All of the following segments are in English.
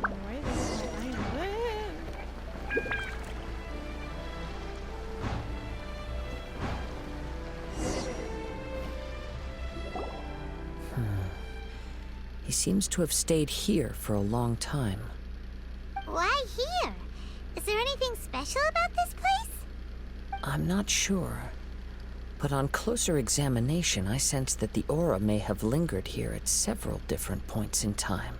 Why is my iron there? He seems to have stayed here for a long time. Why here? Is there anything special about this place? I'm not sure. But on closer examination, I sense that the aura may have lingered here at several different points in time.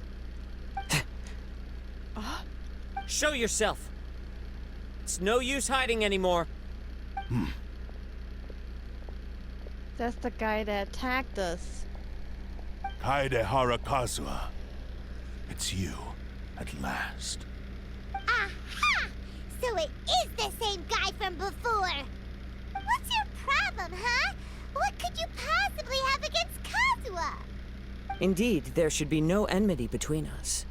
Show yourself! It's no use hiding anymore. That's the guy that attacked us. Kaidehara Kazuha. It's you, at last. Aha! So it is the same guy from before! What's your problem, huh? What could you possibly have against Kazuha? Indeed, there should be no enmity between us.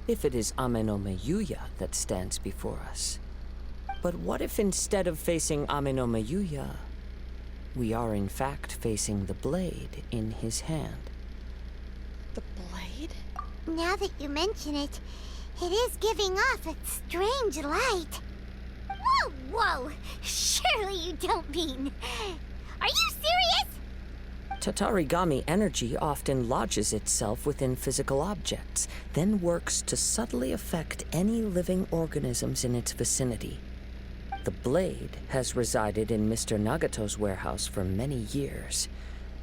If it is Ame-no-me Yuya that stands before us. But what if instead of facing Ame-no-me Yuya, we are in fact facing the blade in his hand? The blade? Now that you mention it, it is giving off a strange light. Whoa, whoa! Surely you don't mean... Are you serious? Tatarigami energy often lodges itself within physical objects, then works to subtly affect any living organisms in its vicinity. The blade has resided in Mr. Nagato's warehouse for many years,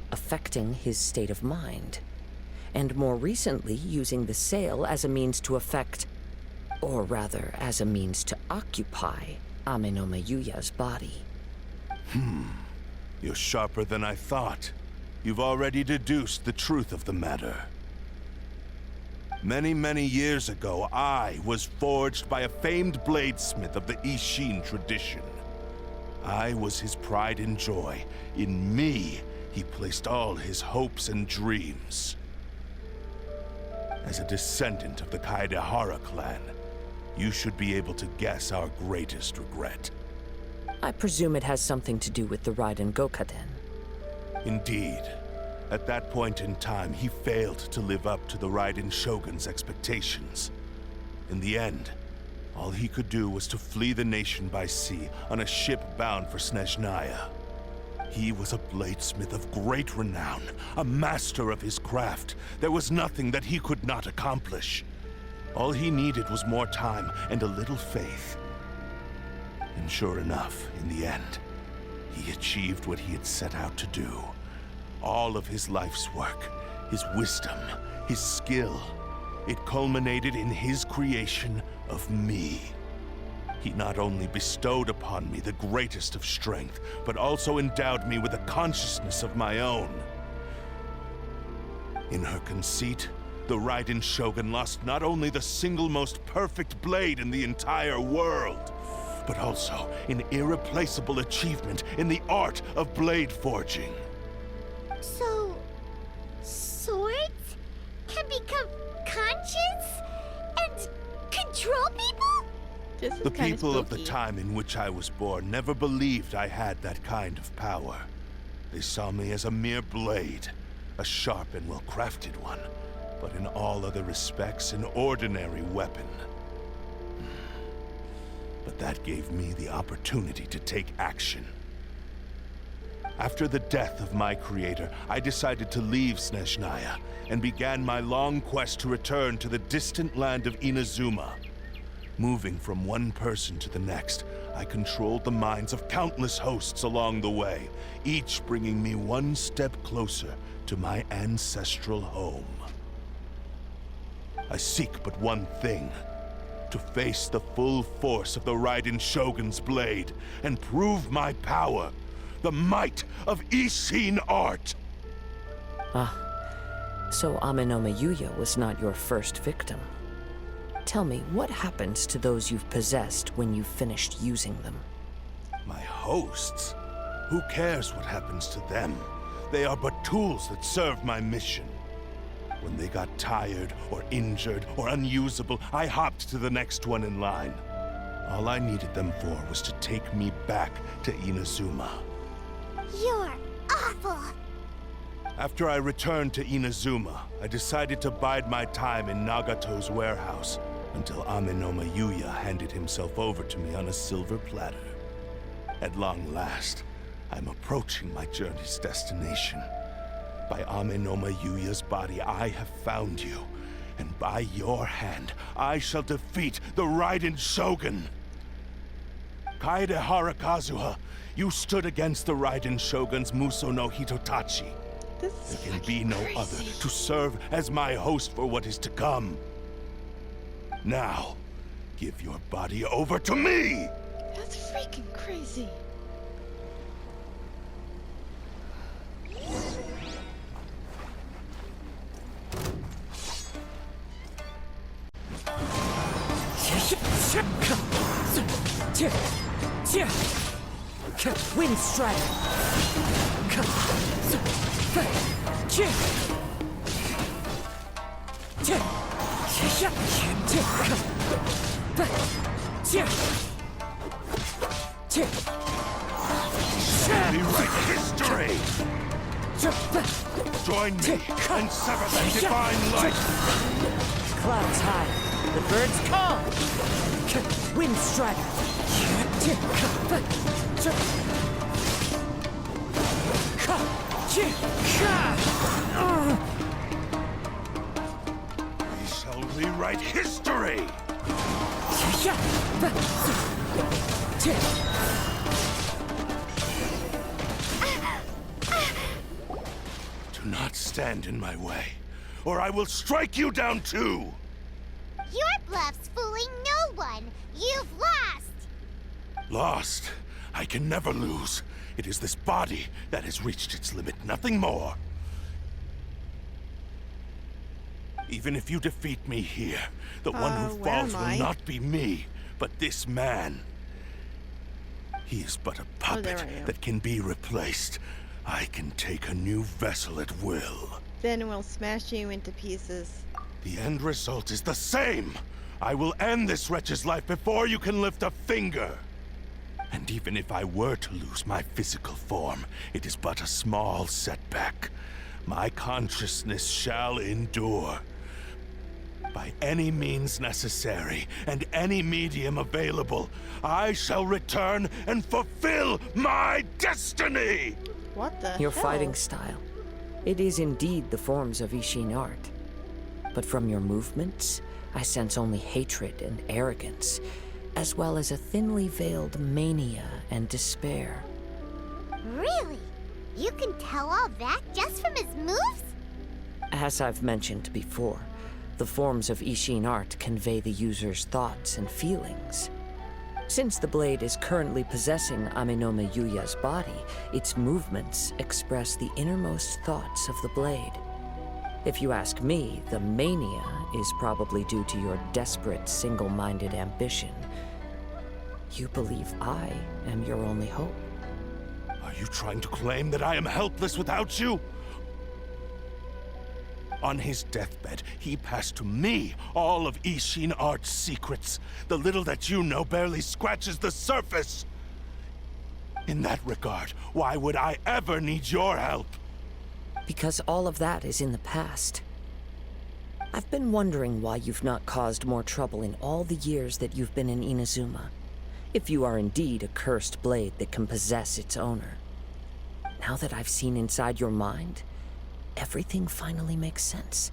affecting his state of mind, and more recently using the sail as a means to affect, or rather as a means to occupy, Ame-no-me Yuya's body. You're sharper than I thought. You've already deduced the truth of the matter. Many, many years ago, I was forged by a famed bladesmith of the Ishin tradition. I was his pride and joy. In me, he placed all his hopes and dreams. As a descendant of the Kaidehara clan, you should be able to guess our greatest regret. I presume it has something to do with the Raiden Gokaden. Indeed. At that point in time, he failed to live up to the Raiden Shogun's expectations. In the end, all he could do was to flee the nation by sea on a ship bound for Snezhnaya. He was a bladesmith of great renown, a master of his craft. There was nothing that he could not accomplish. All he needed was more time and a little faith. And sure enough, in the end, he achieved what he had set out to do. All of his life's work, his wisdom, his skill, it culminated in his creation of me. He not only bestowed upon me the greatest of strength, but also endowed me with a consciousness of my own. In her conceit, the Raiden Shogun lost not only the single most perfect blade in the entire world, but also an irreplaceable achievement in the art of blade forging. So... swords can become conscious and control people? This is The kinda people of the spooky. time in which I was born never believed I had that kind of power. They saw me as a mere blade, a sharp and well-crafted one, but in all other respects an ordinary weapon. But that gave me the opportunity to take action. After the death of my creator, I decided to leave Snezhnaya and began my long quest to return to the distant land of Inazuma. Moving from one person to the next, I controlled the minds of countless hosts along the way, each bringing me one step closer to my ancestral home. I seek but one thing: to face the full force of the Raiden Shogun's blade and prove my power, the might of Ishin art. So Ame-no-me Yuya was not your first victim. Tell me, what happens to those you've possessed when you've finished using them? My hosts? Who cares what happens to them? They are but tools that serve my mission. When they got tired, or injured, or unusable, I hopped to the next one in line. All I needed them for was to take me back to Inazuma. You're awful! After I returned to Inazuma, I decided to bide my time in Nagato's warehouse until Amenoma Yuya handed himself over to me on a silver platter. At long last, I'm approaching my journey's destination. By Amenoma Yuya's body, I have found you, and by your hand, I shall defeat the Raiden Shogun. Kaedehara Kazuha, you stood against the Raiden Shogun's Muso no Hitotachi. This is There can be fucking no crazy. other to serve as my host for what is to come. Now, give your body over to me! That's freaking crazy. Wind strike. Rewrite history! Join me and sever that divine light! Clouds high, the birds call. Wind strider. We shall rewrite history! Do not stand in my way, or I will strike you down too! Your bluff's fooling no one. You've lost. Lost? I can never lose. It is this body that has reached its limit, nothing more. Even if you defeat me here, the one who where falls am will I? not be me, but this man. He is but a puppet there I am. that can be replaced. I can take a new vessel at will. Then we'll smash you into pieces. The end result is the same! I will end this wretch's life before you can lift a finger! And even if I were to lose my physical form, it is but a small setback. My consciousness shall endure. By any means necessary, and any medium available, I shall return and fulfill my destiny! What the Your hell? fighting style. It is indeed the forms of Ishin art. But from your movements, I sense only hatred and arrogance, as well as a thinly veiled mania and despair. Really? You can tell all that just from his moves? As I've mentioned before, the forms of Ishin art convey the user's thoughts and feelings. Since the blade is currently possessing Amenoma Yuya's body, its movements express the innermost thoughts of the blade. If you ask me, the mania is probably due to your desperate, single-minded ambition. You believe I am your only hope. Are you trying to claim that I am helpless without you? On his deathbed, he passed to me all of Ishin Art's secrets. The little that you know barely scratches the surface. In that regard, why would I ever need your help? Because all of that is in the past. I've been wondering why you've not caused more trouble in all the years that you've been in Inazuma. If you are indeed a cursed blade that can possess its owner. Now that I've seen inside your mind, everything finally makes sense.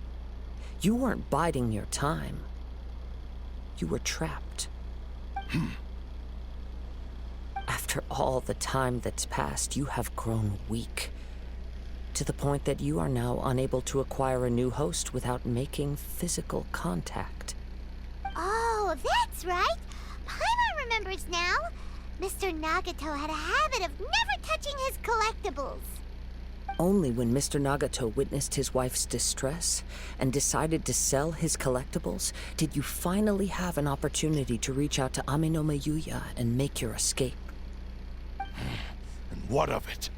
You weren't biding your time. You were trapped. After all the time that's passed, you have grown weak. To the point that you are now unable to acquire a new host without making physical contact. Oh, that's right. Paimon remembers now. Mr. Nagato had a habit of never touching his collectibles. Only when Mr. Nagato witnessed his wife's distress and decided to sell his collectibles did you finally have an opportunity to reach out to Amenoma Yuya and make your escape. And what of it?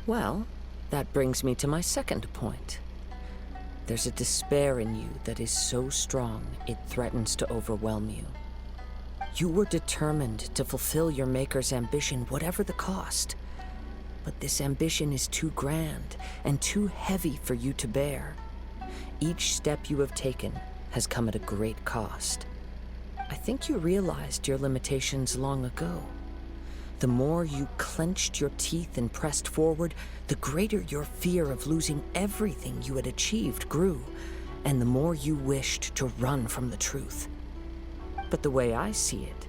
Well, that brings me to my second point. There's a despair in you that is so strong it threatens to overwhelm you. You were determined to fulfill your maker's ambition, whatever the cost. But this ambition is too grand and too heavy for you to bear. Each step you have taken has come at a great cost. I think you realized your limitations long ago. The more you clenched your teeth and pressed forward, the greater your fear of losing everything you had achieved grew, and the more you wished to run from the truth. But the way I see it,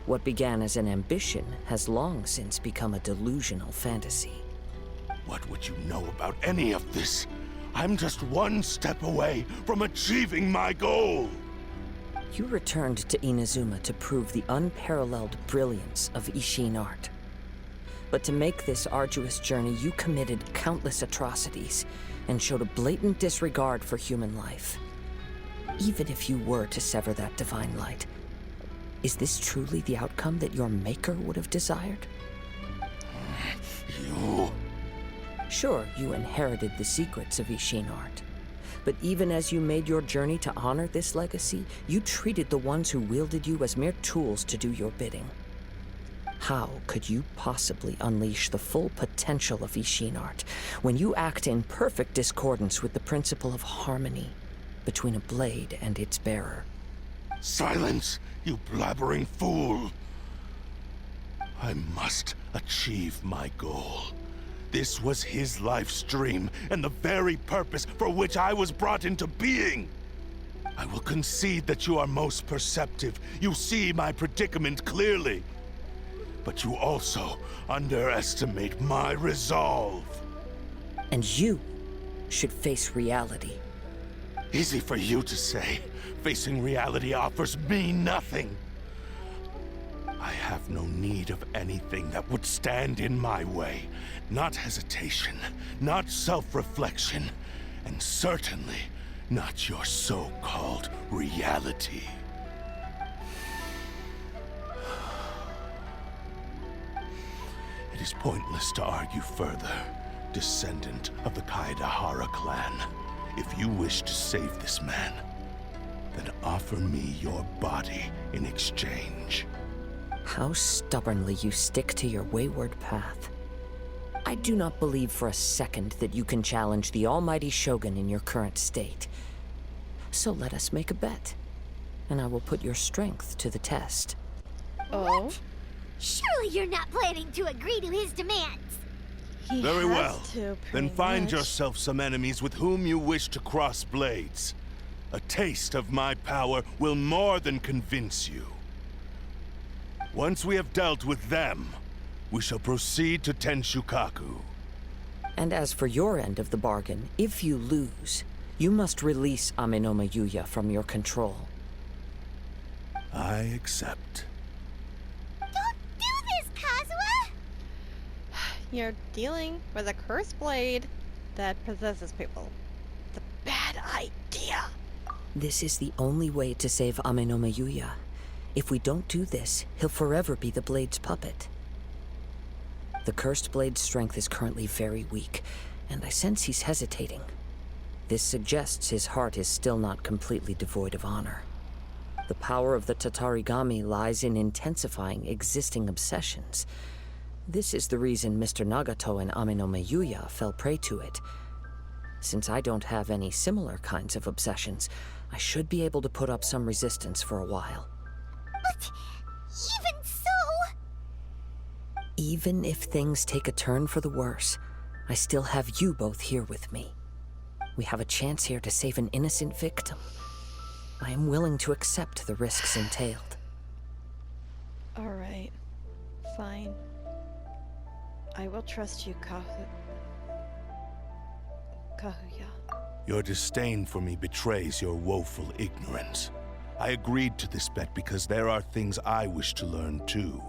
what began as an ambition has long since become a delusional fantasy. What would you know about any of this? I'm just one step away from achieving my goal! You returned to Inazuma to prove the unparalleled brilliance of Ishin art. But to make this arduous journey, you committed countless atrocities and showed a blatant disregard for human life. Even if you were to sever that divine light, is this truly the outcome that your maker would have desired? You... Sure, you inherited the secrets of Ishin art. But even as you made your journey to honor this legacy, you treated the ones who wielded you as mere tools to do your bidding. How could you possibly unleash the full potential of Ishin art when you act in perfect discordance with the principle of harmony between a blade and its bearer? Silence, you blabbering fool! I must achieve my goal. This was his life's dream, and the very purpose for which I was brought into being. I will concede that you are most perceptive. You see my predicament clearly. But you also underestimate my resolve. And you should face reality. Easy for you to say. Facing reality offers me nothing. I have no need of anything that would stand in my way. Not hesitation, not self-reflection, and certainly not your so-called reality. It is pointless to argue further, descendant of the Kaedahara clan. If you wish to save this man, then offer me your body in exchange. How stubbornly you stick to your wayward path. I do not believe for a second that you can challenge the almighty Shogun in your current state. So let us make a bet, and I will put your strength to the test. Oh? What? Surely you're not planning to agree to his demands. He Very has well. to, Then pretty find much. yourself some enemies with whom you wish to cross blades. A taste of my power will more than convince you. Once we have dealt with them, we shall proceed to Tenshukaku. And as for your end of the bargain, if you lose, you must release Amenoma Yuya from your control. I accept. Don't do this, Kazuha! You're dealing with a cursed blade that possesses people. It's a bad idea. This is the only way to save Amenoma Yuya. If we don't do this, he'll forever be the blade's puppet. The cursed blade's strength is currently very weak, and I sense he's hesitating. This suggests his heart is still not completely devoid of honor. The power of the Tatarigami lies in intensifying existing obsessions. This is the reason Mr. Nagato and Amenoma Yuya fell prey to it. Since I don't have any similar kinds of obsessions, I should be able to put up some resistance for a while. But even so... Even if things take a turn for the worse, I still have you both here with me. We have a chance here to save an innocent victim. I am willing to accept the risks entailed. Alright. Fine. I will trust you, Kazuya. Your disdain for me betrays your woeful ignorance. I agreed to this bet because there are things I wish to learn too.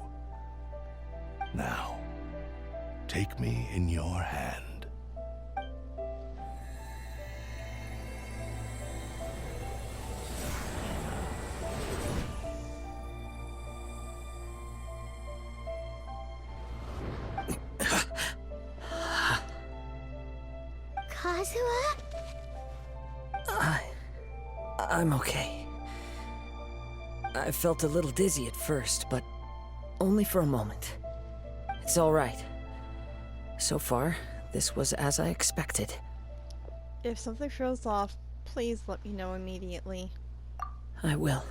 Now, take me in your hand. Kazuha? I'm okay. I felt a little dizzy at first, but only for a moment. It's all right. So far, this was as I expected. If something throws off, please let me know immediately. I will.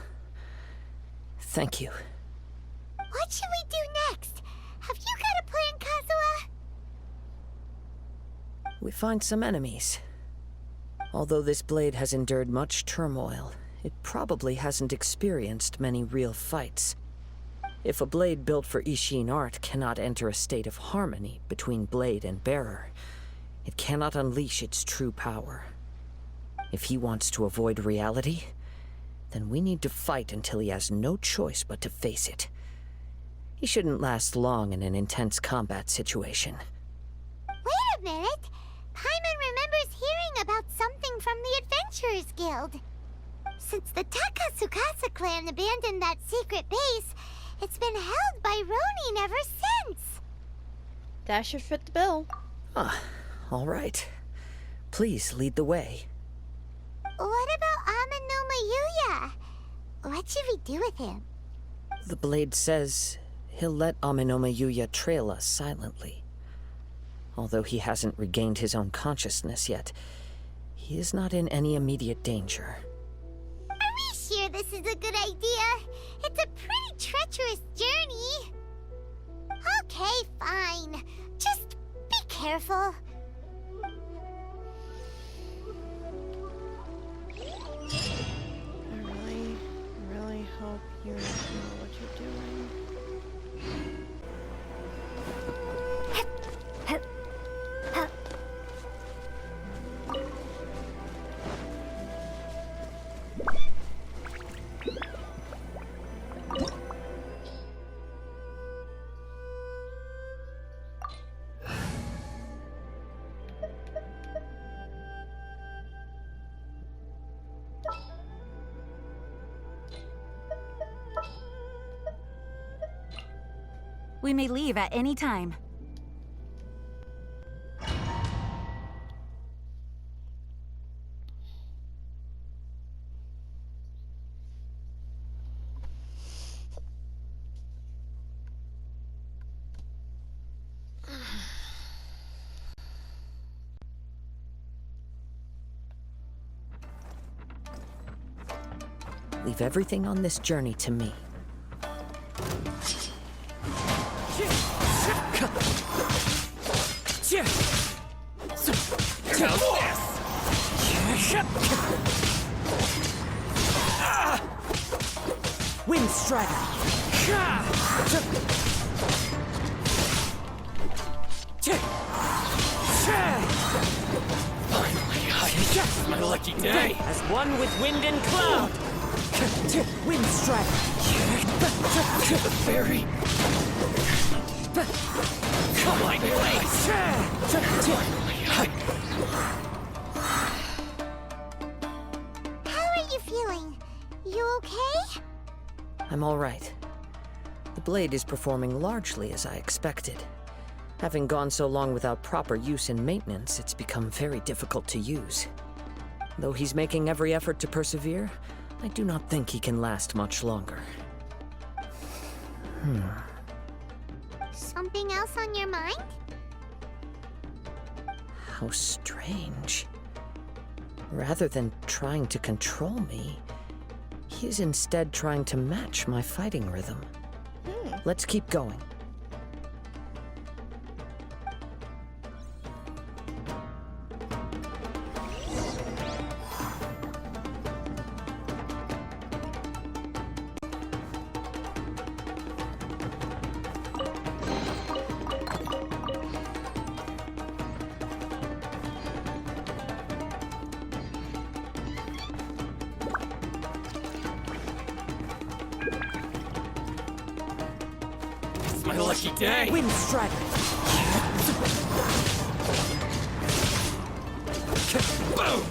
Thank you. What should we do next? Have you got a plan, Kazuha? We find some enemies. Although this blade has endured much turmoil, it probably hasn't experienced many real fights. If a blade built for Ishin art cannot enter a state of harmony between blade and bearer, it cannot unleash its true power. If he wants to avoid reality, then we need to fight until he has no choice but to face it. He shouldn't last long in an intense combat situation. Wait a minute! Paimon remembers hearing about something from the Adventurers Guild. Since the Takasukasa clan abandoned that secret base, it's been held by Ronin ever since. That should fit the bill. Ah, all right. Please lead the way. What about Amano Mayuya? What should we do with him? The blade says he'll let Amenoma Yuya trail us silently. Although he hasn't regained his own consciousness yet, he is not in any immediate danger. Are we sure this is a good idea? It's a pretty treacherous journey. Okay, fine. Just be careful. I really hope you know what you're doing. We may leave at any time. Leave everything on this journey to me. Wind Strider! Finally, my lucky day. As one with wind and cloud! Wind Strider! The fairy. Come on, place. How are you feeling? You okay? I'm all right. The blade is performing largely as I expected. Having gone so long without proper use and maintenance, it's become very difficult to use. Though he's making every effort to persevere, I do not think he can last much longer. Something else on your mind? How strange. Rather than trying to control me, he is instead trying to match my fighting rhythm. Let's keep going. My lucky day. Wind Strider! Boom.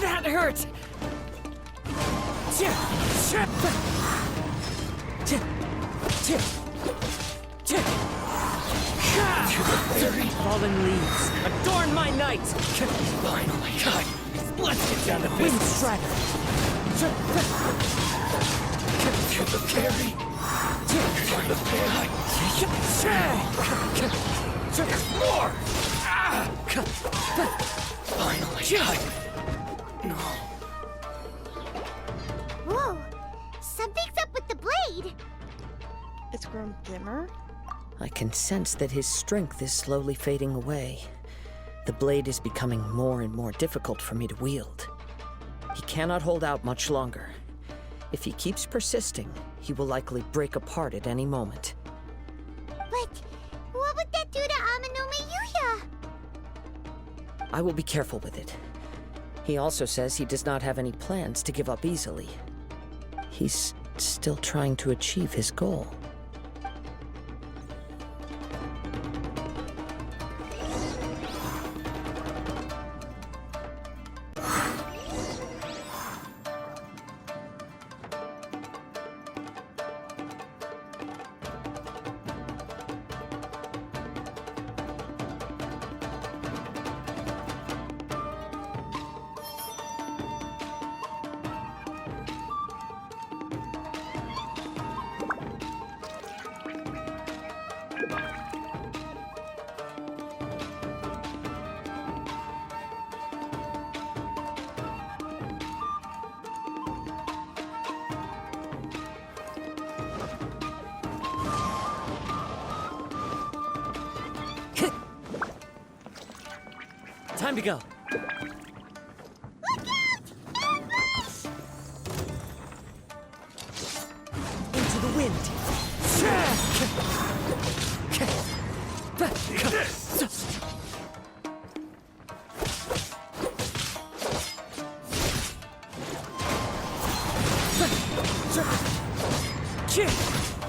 That hurt! Fallen leaves, adorn my night! Finally, God. Let's get down to Wind business. Strider! To the fairy. More! Finally. No. Whoa! Something's up with the blade! It's grown dimmer. I can sense that his strength is slowly fading away. The blade is becoming more and more difficult for me to wield. He cannot hold out much longer. If he keeps persisting, he will likely break apart at any moment. But what would that do to Amanome Yuya? I will be careful with it. He also says he does not have any plans to give up easily. He's still trying to achieve his goal. Time to go. Look out! Ambush! Into the wind!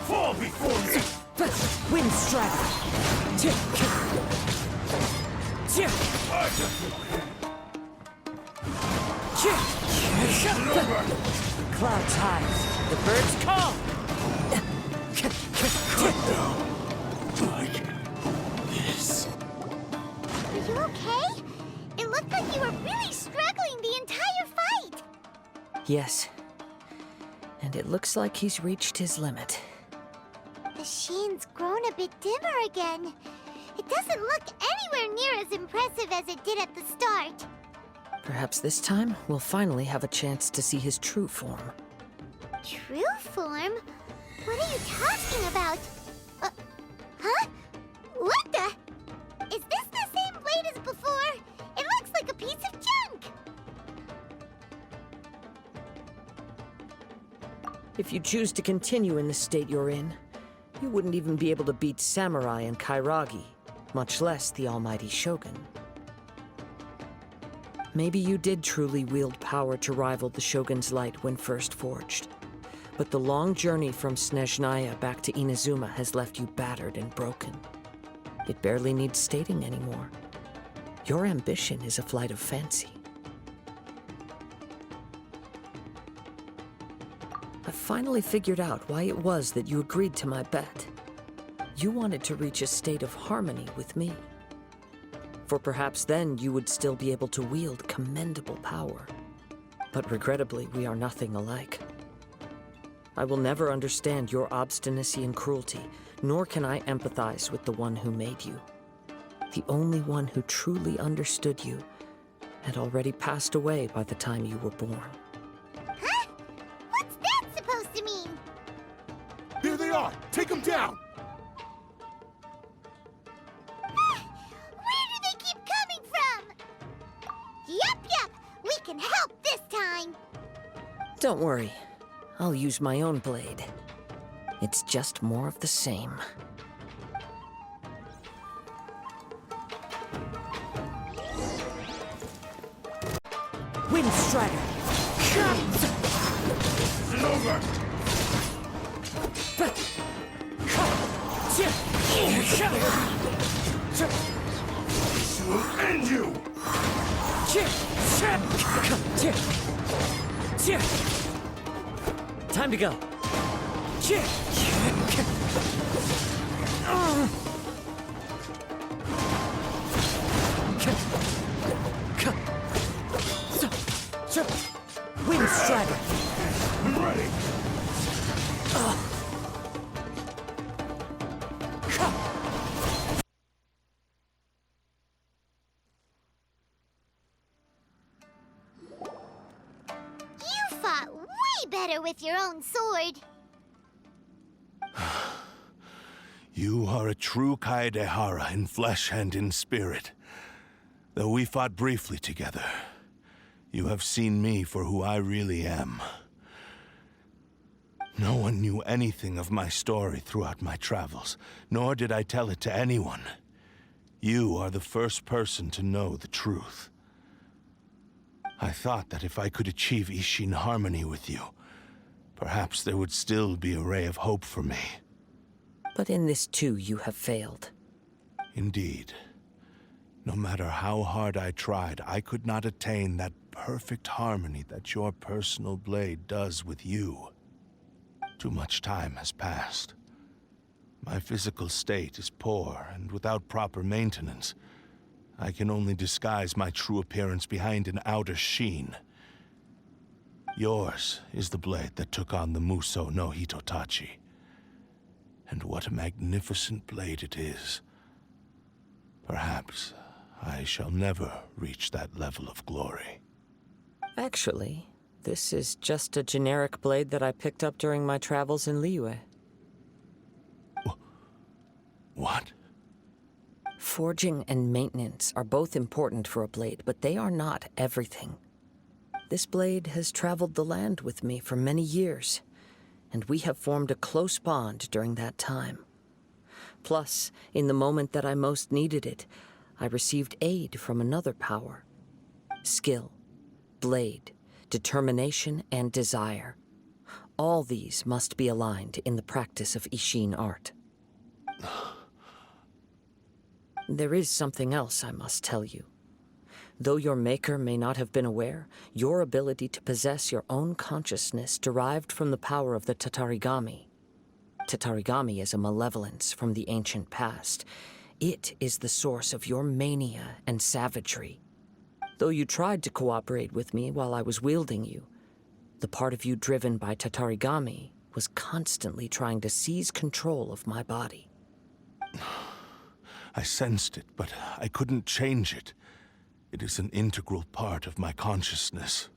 Fall before me! Wind strider! Clouds high. The birds call. Like this. Are you okay? It looked like you were really struggling the entire fight! Yes. And it looks like he's reached his limit. The sheen's grown a bit dimmer again. It doesn't look anywhere near as impressive as it did at the start. Perhaps this time we'll finally have a chance to see his true form. True form? What are you talking about? Huh? What the? Is this the same blade as before? It looks like a piece of junk! If you choose to continue in the state you're in, you wouldn't even be able to beat Samurai and Kairagi, much less the almighty Shogun. Maybe you did truly wield power to rival the Shogun's light when first forged. But the long journey from Snezhnaya back to Inazuma has left you battered and broken. It barely needs stating anymore. Your ambition is a flight of fancy. I finally figured out why it was that you agreed to my bet. You wanted to reach a state of harmony with me. For perhaps then you would still be able to wield commendable power. But regrettably, we are nothing alike. I will never understand your obstinacy and cruelty, nor can I empathize with the one who made you. The only one who truly understood you had already passed away by the time you were born. Huh? What's that supposed to mean? There they are! Take them down! Where do they keep coming from? Yup, we can help this time! Don't worry. I'll use my own blade. It's just more of the same. Wind Strider! It's over! This will end you! Time to go. Wind Strider! I'm ready! better with your own sword. You are a true Kaedehara in flesh and in spirit. Though we fought briefly together, you have seen me for who I really am. No one knew anything of my story throughout my travels, nor did I tell it to anyone. You are the first person to know the truth. I thought that if I could achieve Ishin harmony with you, perhaps there would still be a ray of hope for me. But in this too, you have failed. Indeed. No matter how hard I tried, I could not attain that perfect harmony that your personal blade does with you. Too much time has passed. My physical state is poor, and without proper maintenance, I can only disguise my true appearance behind an outer sheen. Yours is the blade that took on the Muso no Hitotachi. And what a magnificent blade it is. Perhaps I shall never reach that level of glory. Actually, this is just a generic blade that I picked up during my travels in Liyue. What? Forging and maintenance are both important for a blade, but they are not everything. This blade has traveled the land with me for many years, and we have formed a close bond during that time. Plus, in the moment that I most needed it, I received aid from another power. Skill, blade, determination, and desire. All these must be aligned in the practice of Ishin art. There is something else I must tell you. Though your maker may not have been aware, your ability to possess your own consciousness derived from the power of the Tatarigami. Tatarigami is a malevolence from the ancient past. It is the source of your mania and savagery. Though you tried to cooperate with me while I was wielding you, the part of you driven by Tatarigami was constantly trying to seize control of my body. I sensed it, but I couldn't change it. It is an integral part of my consciousness.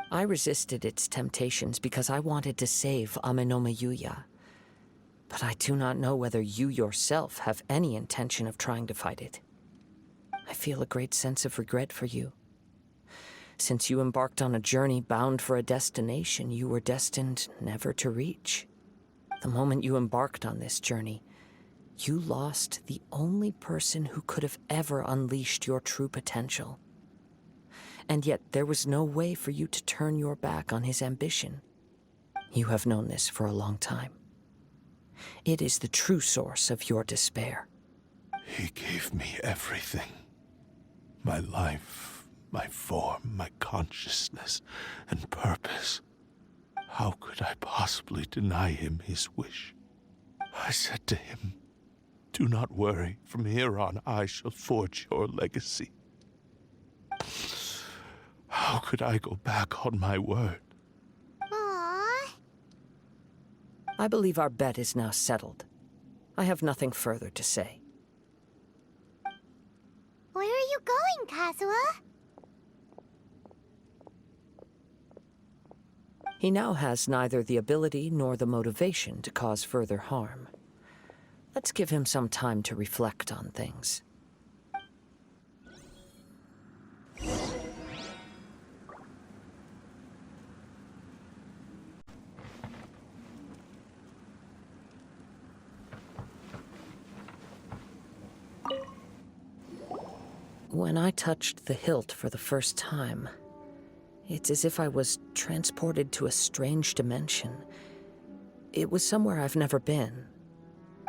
I resisted its temptations because I wanted to save Amenome Yuya. But I do not know whether you yourself have any intention of trying to fight it. I feel a great sense of regret for you. Since you embarked on a journey bound for a destination you were destined never to reach. The moment you embarked on this journey, you lost the only person who could have ever unleashed your true potential. And yet there was no way for you to turn your back on his ambition. You have known this for a long time. It is the true source of your despair. He gave me everything. My life, my form, my consciousness, and purpose. How could I possibly deny him his wish? I said to him, "Do not worry. From here on, I shall forge your legacy." How could I go back on my word? Aww. I believe our bet is now settled. I have nothing further to say. Where are you going, Kazuha? He now has neither the ability nor the motivation to cause further harm. Let's give him some time to reflect on things. When I touched the hilt for the first time, it's as if I was transported to a strange dimension. It was somewhere I've never been.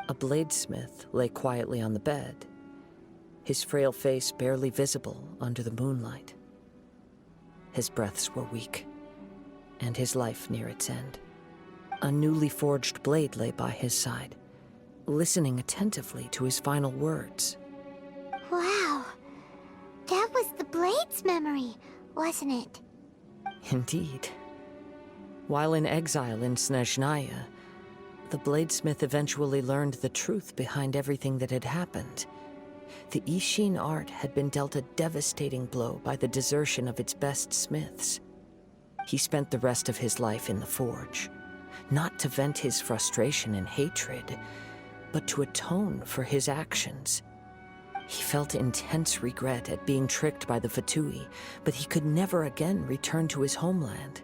A bladesmith lay quietly on the bed, his frail face barely visible under the moonlight. His breaths were weak, and his life near its end. A newly forged blade lay by his side, listening attentively to his final words. Wow. That was the Blade's memory, wasn't it? Indeed. While in exile in Snezhnaya, the bladesmith eventually learned the truth behind everything that had happened. The Ishin art had been dealt a devastating blow by the desertion of its best smiths. He spent the rest of his life in the forge, not to vent his frustration and hatred, but to atone for his actions. He felt intense regret at being tricked by the Fatui, but he could never again return to his homeland.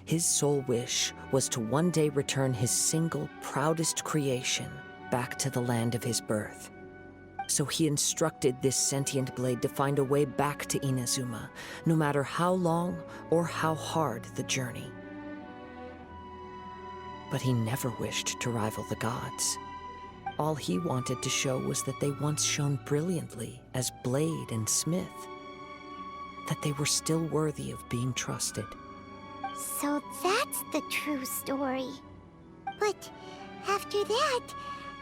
His sole wish was to one day return his single, proudest creation back to the land of his birth. So he instructed this sentient blade to find a way back to Inazuma, no matter how long or how hard the journey. But he never wished to rival the gods. All he wanted to show was that they once shone brilliantly as blade and smith, that they were still worthy of being trusted. So that's the true story. But after that,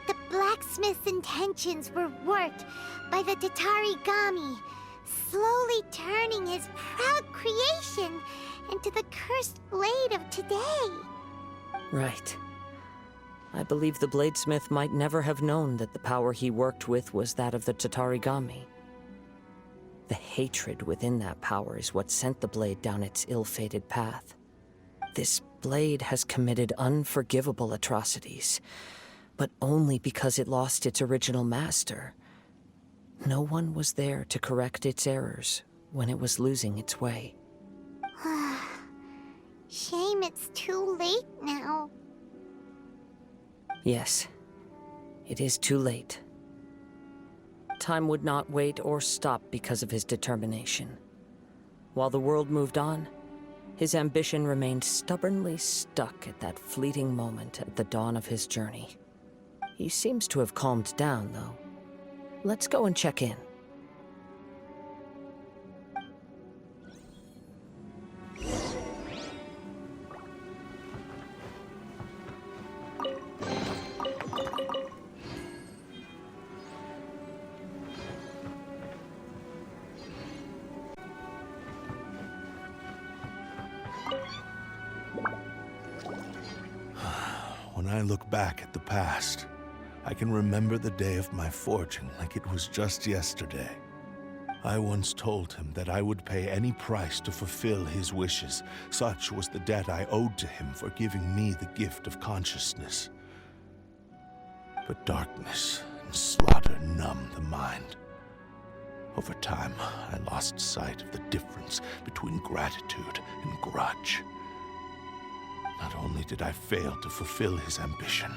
the blacksmith's intentions were worked by the Tatarigami, slowly turning his proud creation into the cursed blade of today. Right. I believe the bladesmith might never have known that the power he worked with was that of the Tatarigami. The hatred within that power is what sent the blade down its ill-fated path. This blade has committed unforgivable atrocities, but only because it lost its original master. No one was there to correct its errors when it was losing its way. Shame it's too late now. Yes, it is too late. Time would not wait or stop because of his determination. While the world moved on, his ambition remained stubbornly stuck at that fleeting moment at the dawn of his journey. He seems to have calmed down, though. Let's go and check in. When I look back at the past, I can remember the day of my forging like it was just yesterday. I once told him that I would pay any price to fulfill his wishes. Such was the debt I owed to him for giving me the gift of consciousness. But darkness and slaughter numbed the mind. Over time, I lost sight of the difference between gratitude and grudge. Not only did I fail to fulfill his ambition,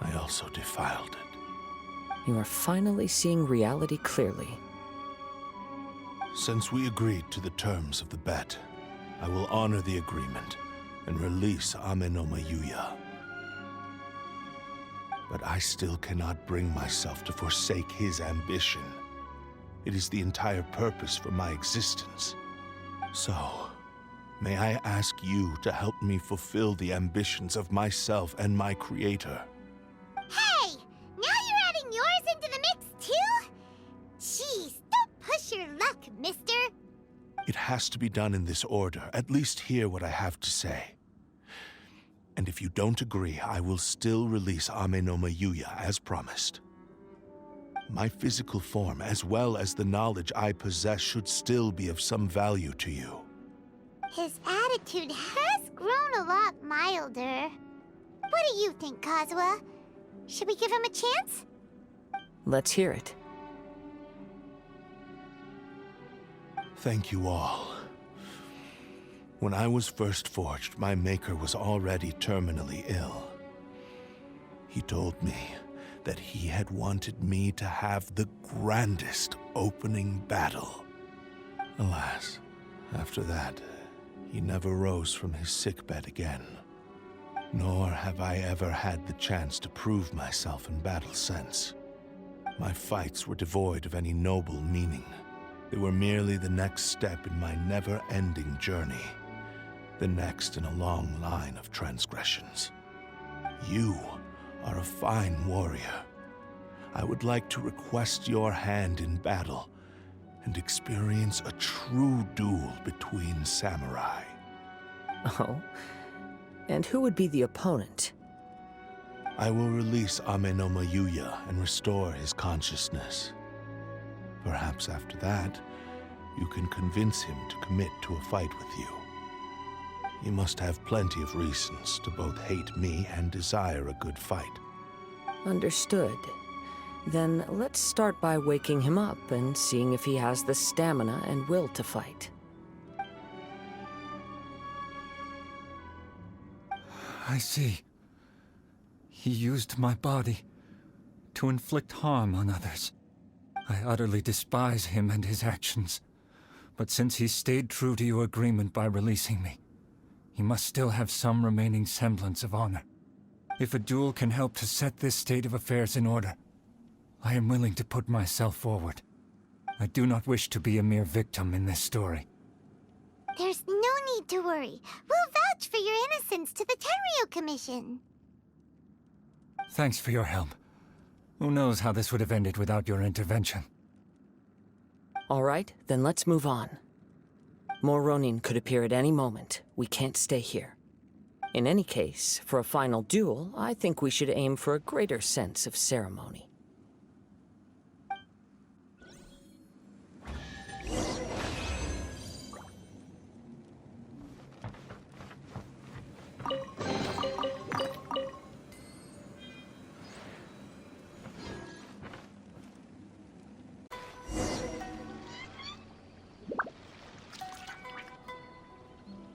I also defiled it. You are finally seeing reality clearly. Since we agreed to the terms of the bet, I will honor the agreement and release Amenoma Yuya. But I still cannot bring myself to forsake his ambition. It is the entire purpose for my existence. So, may I ask you to help me fulfill the ambitions of myself and my creator? Hey! Now you're adding yours into the mix, too? Jeez, don't push your luck, mister. It has to be done in this order. At least hear what I have to say. And if you don't agree, I will still release Amenoma Yuya as promised. My physical form, as well as the knowledge I possess, should still be of some value to you. His attitude has grown a lot milder. What do you think, Kazuha? Should we give him a chance? Let's hear it. Thank you all. When I was first forged, my maker was already terminally ill. He told me that he had wanted me to have the grandest opening battle. Alas, after that, he never rose from his sickbed again. Nor have I ever had the chance to prove myself in battle since. My fights were devoid of any noble meaning. They were merely the next step in my never-ending journey. The next in a long line of transgressions. You are a fine warrior. I would like to request your hand in battle and experience a true duel between samurai. Oh? And who would be the opponent? I will release Amenoma Yuya and restore his consciousness. Perhaps after that, you can convince him to commit to a fight with you. He must have plenty of reasons to both hate me and desire a good fight. Understood. Then let's start by waking him up and seeing if he has the stamina and will to fight. I see. He used my body to inflict harm on others. I utterly despise him and his actions. But since he stayed true to your agreement by releasing me, he must still have some remaining semblance of honor. If a duel can help to set this state of affairs in order, I am willing to put myself forward. I do not wish to be a mere victim in this story. There's no need to worry. We'll vouch for your innocence to the Tenryu Commission. Thanks for your help. Who knows how this would have ended without your intervention? All right, then let's move on. More Ronin could appear at any moment. We can't stay here. In any case, for a final duel, I think we should aim for a greater sense of ceremony.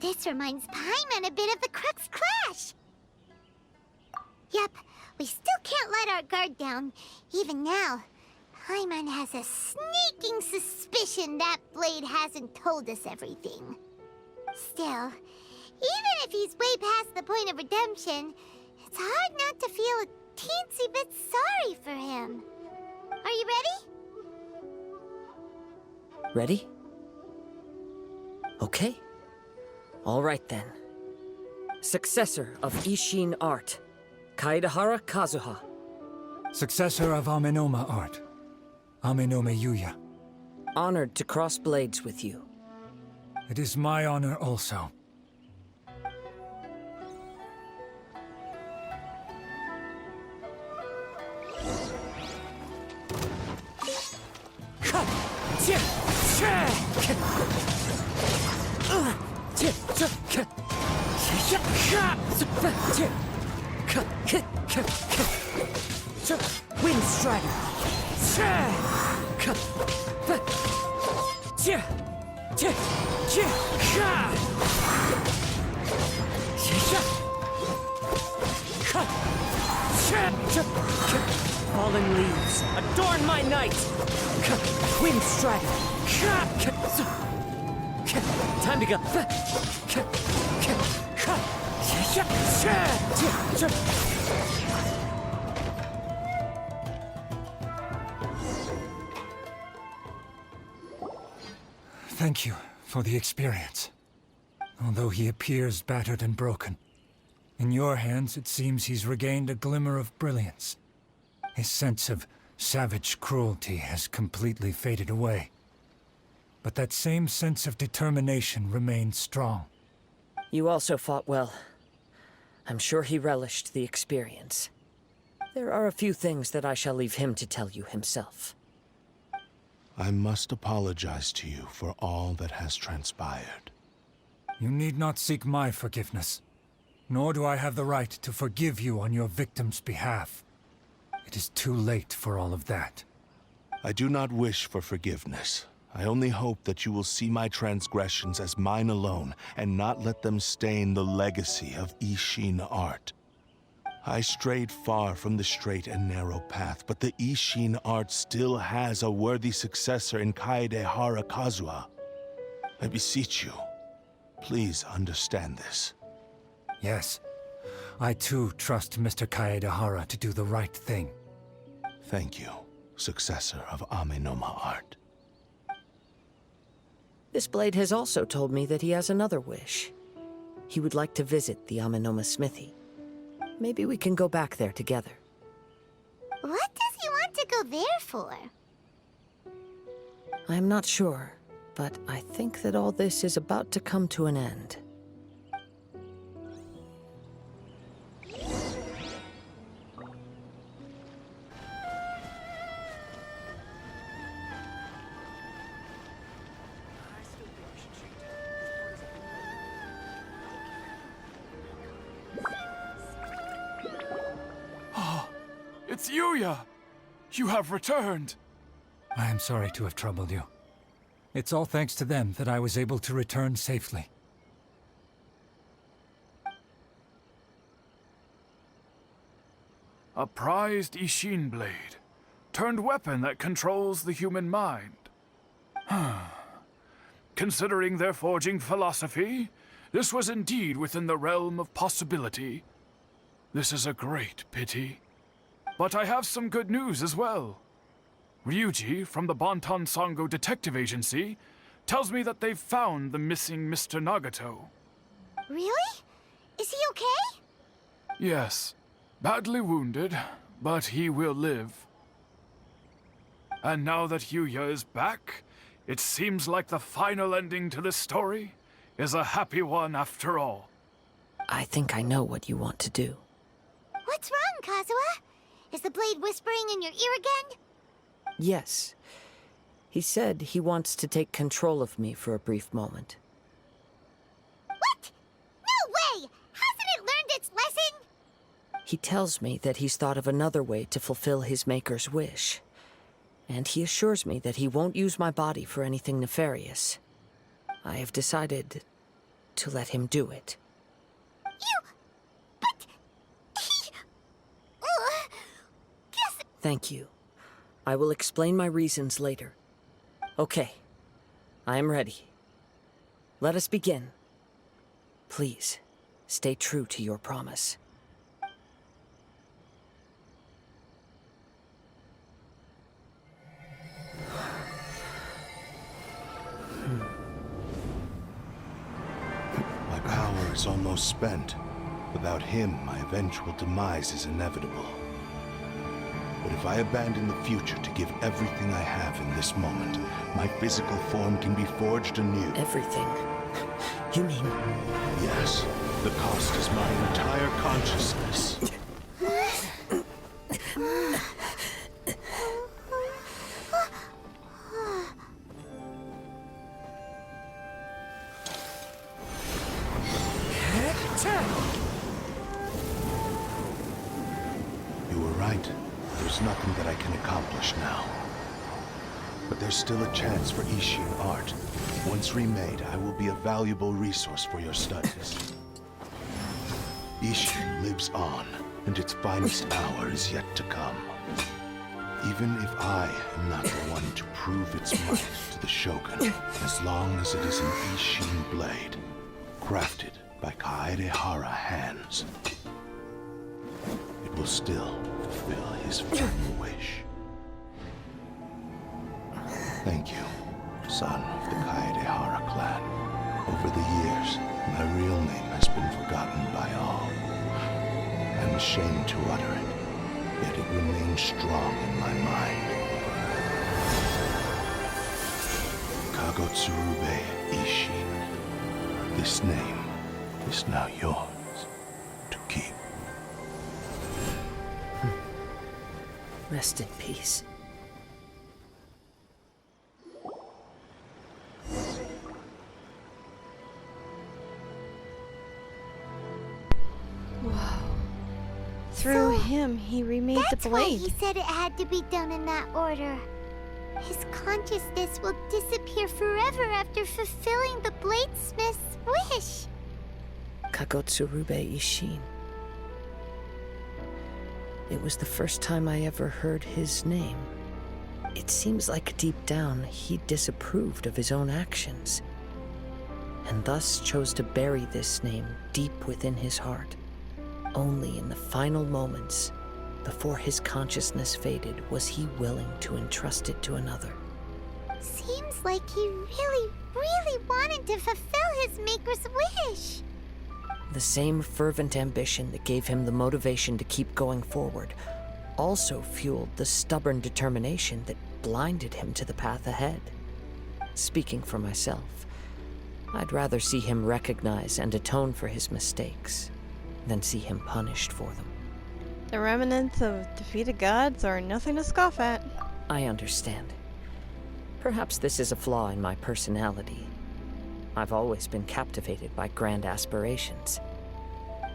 This reminds Paimon a bit of the Crux Clash. Yep, we still can't let our guard down. Even now, Paimon has a sneaking suspicion that Blade hasn't told us everything. Still, even if he's way past the point of redemption, it's hard not to feel a teensy bit sorry for him. Are you ready? Ready? Okay. All right then. Successor of Ishin art, Kaedahara Kazuha. Successor of Amenoma art, Amenome Yuya. Honored to cross blades with you. It is my honor also. Wind Strider. Fallen leaves, adorn my night. Wind Strider. Time to go. Thank you for the experience. Although he appears battered and broken, in your hands it seems he's regained a glimmer of brilliance. His sense of savage cruelty has completely faded away. But that same sense of determination remains strong. You also fought well. I'm sure he relished the experience. There are a few things that I shall leave him to tell you himself. I must apologize to you for all that has transpired. You need not seek my forgiveness, nor do I have the right to forgive you on your victim's behalf. It is too late for all of that. I do not wish for forgiveness. I only hope that you will see my transgressions as mine alone, and not let them stain the legacy of Ishin art. I strayed far from the straight and narrow path, but the Ishin art still has a worthy successor in Kaedahara Kazuha. I beseech you, please understand this. Yes, I too trust Mr. Kaedahara to do the right thing. Thank you, successor of Amenoma art. This blade has also told me that he has another wish. He would like to visit the Amenoma smithy. Maybe we can go back there together. What does he want to go there for? I'm not sure, but I think that all this is about to come to an end. It's Yuya! You have returned! I am sorry to have troubled you. It's all thanks to them that I was able to return safely. A prized Ishin blade, turned weapon that controls the human mind. Considering their forging philosophy, this was indeed within the realm of possibility. This is a great pity. But I have some good news as well. Ryuji, from the Bonton Sango Detective Agency, tells me that they've found the missing Mr. Nagato. Really? Is he okay? Yes. Badly wounded, but he will live. And now that Yuya is back, it seems like the final ending to this story is a happy one after all. I think I know what you want to do. What's wrong, Kazuha? Is the blade whispering in your ear again? Yes. He said he wants to take control of me for a brief moment. What? No way! Hasn't it learned its lesson? He tells me that he's thought of another way to fulfill his maker's wish. And he assures me that he won't use my body for anything nefarious. I have decided to let him do it. But... Guess... Thank you. I will explain my reasons later. Okay. I am ready. Let us begin. Please, stay true to your promise. My power is almost spent. Without him, my eventual demise is inevitable. But if I abandon the future to give everything I have in this moment, my physical form can be forged anew. Everything? You mean... Yes. The cost is my entire consciousness. You were right. There's nothing that I can accomplish now. But there's still a chance for Ishin art. Once remade, I will be a valuable resource for your studies. Ishin lives on, and its finest hour is yet to come. Even if I am not the one to prove its might to the Shogun, as long as it is an Ishin blade, crafted by Kaedehara hands, it will still fulfill his final wish. Thank you, son of the Kaedehara clan. Over the years, my real name has been forgotten by all. I'm ashamed to utter it, yet it remains strong in my mind. Kagotsurube Ishin. This name is now yours to keep. Rest in peace. Whoa. Through So, him, he remade the That's why blade. he said it had to be done in that order. His consciousness will disappear forever after fulfilling the bladesmith's wish. Kagotsurube Ishin. It was the first time I ever heard his name. It seems like deep down he disapproved of his own actions, and thus chose to bury this name deep within his heart. Only in the final moments, before his consciousness faded, was he willing to entrust it to another. Seems like he really, really wanted to fulfill his maker's wish. The same fervent ambition that gave him the motivation to keep going forward also fueled the stubborn determination that blinded him to the path ahead. Speaking for myself, I'd rather see him recognize and atone for his mistakes than see him punished for them. The remnants of defeated gods are nothing to scoff at. I understand. Perhaps this is a flaw in my personality. I've always been captivated by grand aspirations.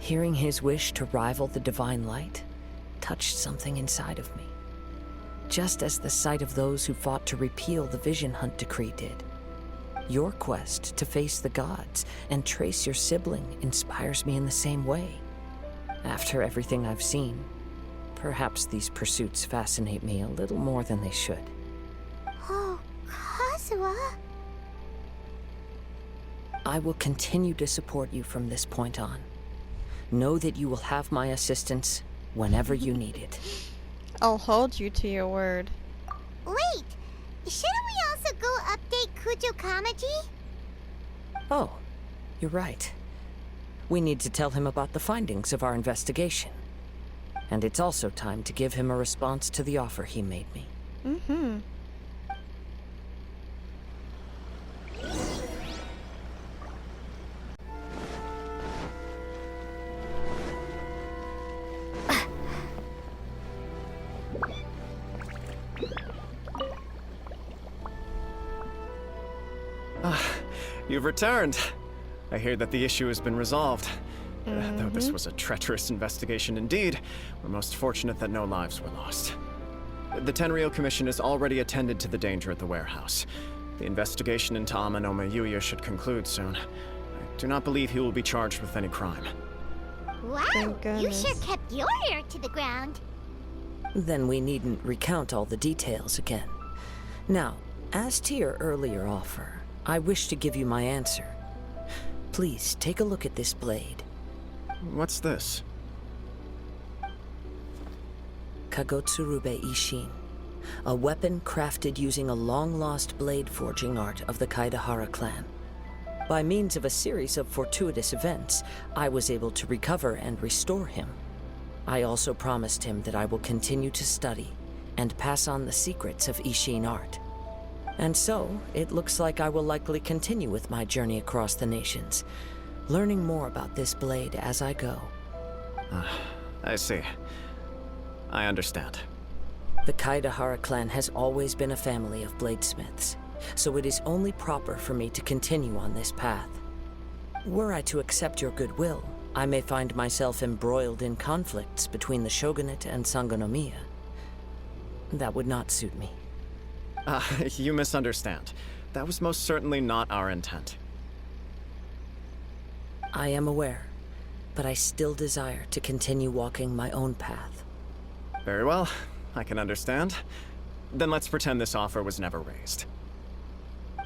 Hearing his wish to rival the divine light, touched something inside of me, just as the sight of those who fought to repeal the Vision Hunt decree did. Your quest to face the gods and trace your sibling inspires me in the same way. After everything I've seen, perhaps these pursuits fascinate me a little more than they should. Oh, Kazuha. I will continue to support you from this point on. Know that you will have my assistance whenever you need it. I'll hold you to your word. Wait, shouldn't we also go update Kujo Kamaji? Oh, you're right. We need to tell him about the findings of our investigation. And it's also time to give him a response to the offer he made me. Mm-hmm. You've returned. I hear that the issue has been resolved. Though this was a treacherous investigation indeed, we're most fortunate that no lives were lost. The Tenryou Commission has already attended to the danger at the warehouse. The investigation into Amanome Yuya should conclude soon. I do not believe he will be charged with any crime. Wow, Thank you goodness. sure kept your ear to the ground. Then we needn't recount all the details again. Now, as to your earlier offer, I wish to give you my answer. Please take a look at this blade. What's this? Kagotsurube Ishin, a weapon crafted using a long-lost blade forging art of the Kaidahara clan. By means of a series of fortuitous events, I was able to recover and restore him. I also promised him that I will continue to study and pass on the secrets of Ishin art. And so, it looks like I will likely continue with my journey across the nations, learning more about this blade as I go. I see. I understand. The Kaidahara clan has always been a family of bladesmiths, so it is only proper for me to continue on this path. Were I to accept your goodwill, I may find myself embroiled in conflicts between the shogunate and Sangonomiya. That would not suit me. You misunderstand. That was most certainly not our intent. I am aware, but I still desire to continue walking my own path. Very well, I can understand. Then let's pretend this offer was never raised.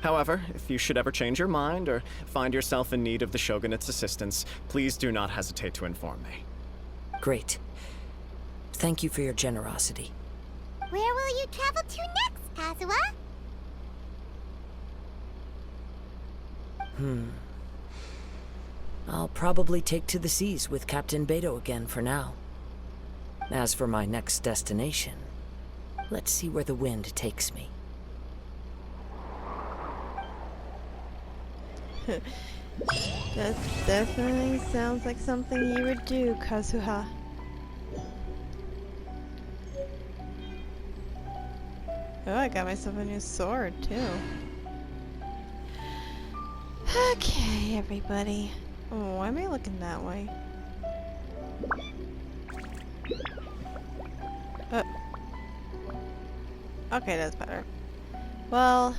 However, if you should ever change your mind or find yourself in need of the Shogunate's assistance, please do not hesitate to inform me. Great. Thank you for your generosity. Where will you travel to next, Kazuha? I'll probably take to the seas with Captain Beto again for now. As for my next destination, let's see where the wind takes me. That definitely sounds like something you would do, Kazuha. Oh, I got myself a new sword, too. Okay, everybody. Oh, why am I looking that way? Okay, that's better. Well,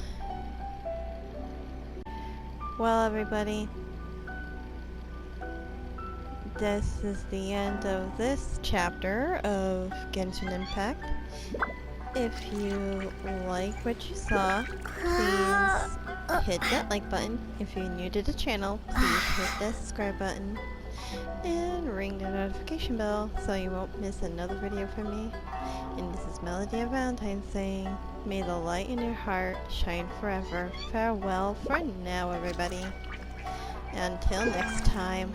everybody. This is the end of this chapter of Genshin Impact. If you like what you saw, please hit that like button. If you're new to the channel, please hit that subscribe button and ring the notification bell so you won't miss another video from me. And this is Melody of Valentine saying, may the light in your heart shine forever. Farewell for now, everybody. Until next time.